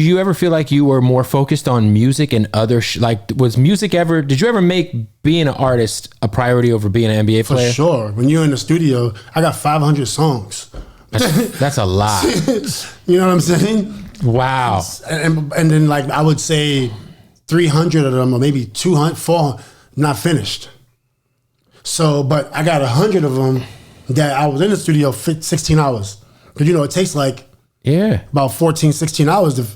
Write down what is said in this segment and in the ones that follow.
Do you ever feel like you were more focused on music and other was music ever, did you ever make being an artist a priority over being an NBA player? For sure. When you're in the studio, I got 500 songs. That's a lot. You know what I'm saying? Wow. And then like I would say 300 of them, or maybe 200, 400, not finished. So, but I got 100 of them that I was in the studio 16 hours. Because, you know, it takes like about 14, 16 hours to...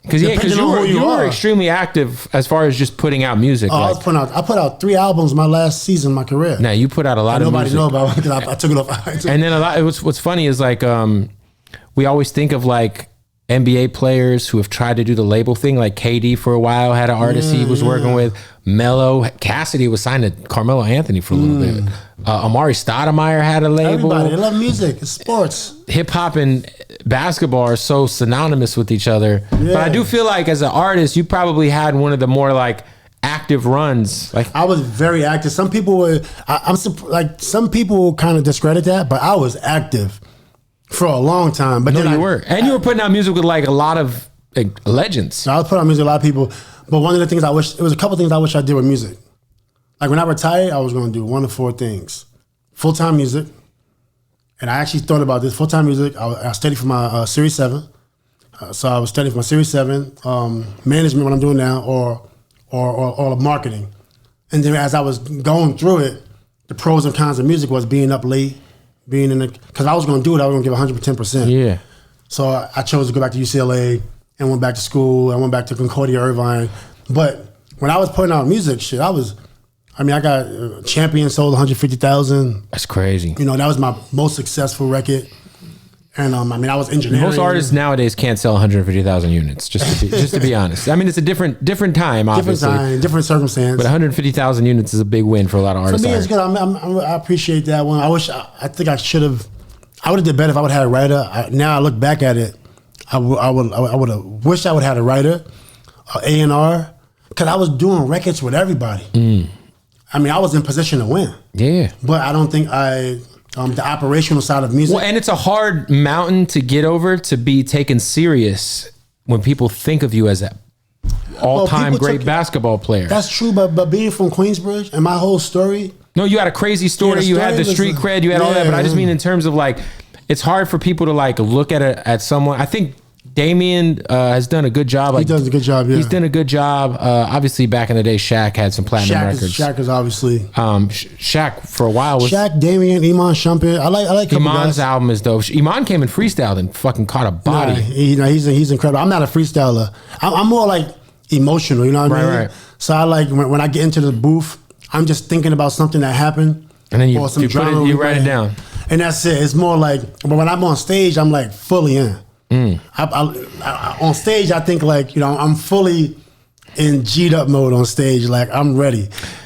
Because you were extremely active as far as just putting out music. I put out 3 albums my last season of my career. Now you put out a lot of music. Nobody know about it because I took it off. And then what's funny is like we always think of like NBA players who have tried to do the label thing. Like KD for a while had an artist he was working with. Melo, Cassidy was signed to Carmelo Anthony for a little bit. Amari Stoudemire had a label. Everybody, they love music. It's sports. Hip hop and basketball are so synonymous with each other. Yeah. But I do feel like as an artist, you probably had one of the more like active runs. Like I was very active. Some people were, some people kind of discredit that, but I was active for a long time. But then you were, and you were putting out music with like a lot of like, legends. I was putting out music with a lot of people. But one of the things it was a couple things I wish I did with music. Like when I retired, I was going to do 1 of 4 things: full-time music. And I actually thought about this full-time music. I studied for my Series 7. So I was studying for my Series 7, management, what I'm doing now, or marketing. And then as I was going through it, the pros and cons of music was being up late, being in the, because I was going to do it, I was going to give 110%. Yeah. So I chose to go back to UCLA and went back to school. I went back to Concordia, Irvine. But when I was putting out music, I got Champion sold 150,000. That's crazy. You know, that was my most successful record. And I was engineering. Most artists nowadays can't sell 150,000 units. Just to be honest. I mean, it's a different time, obviously. Different time, different circumstance. But 150,000 units is a big win for a lot of artists. For me, it's good. I appreciate that one. I would have did better if I would have had a writer. Now I look back at it, I would have wished I would have had a writer, A&R, because I was doing records with everybody. I mean, I was in position to win. Yeah. But I don't think the operational side of music. Well, and it's a hard mountain to get over, to be taken serious when people think of you as an all-time great basketball player. That's true, but being from Queensbridge and my whole story. No, you had a crazy story. You had the street cred. You had all that. But I just mean in terms of like, it's hard for people to like look at someone. I think Damien has done a good job. He does a good job, yeah. He's done a good job. Obviously, back in the day, Shaq had some platinum records. Shaq is obviously. Shaq for a while was. Shaq, Damien, Iman Shumpert. I like Iman's album is dope. Iman came and freestyled and fucking caught a body. He's incredible. I'm not a freestyler. I'm more like emotional, you know what I mean? Right. So I like when I get into the booth, I'm just thinking about something that happened. And then you write it down. And that's it. It's more like, but when I'm on stage, I'm like fully in. On stage, I think like, I'm fully in G'd up mode on stage. Like I'm ready.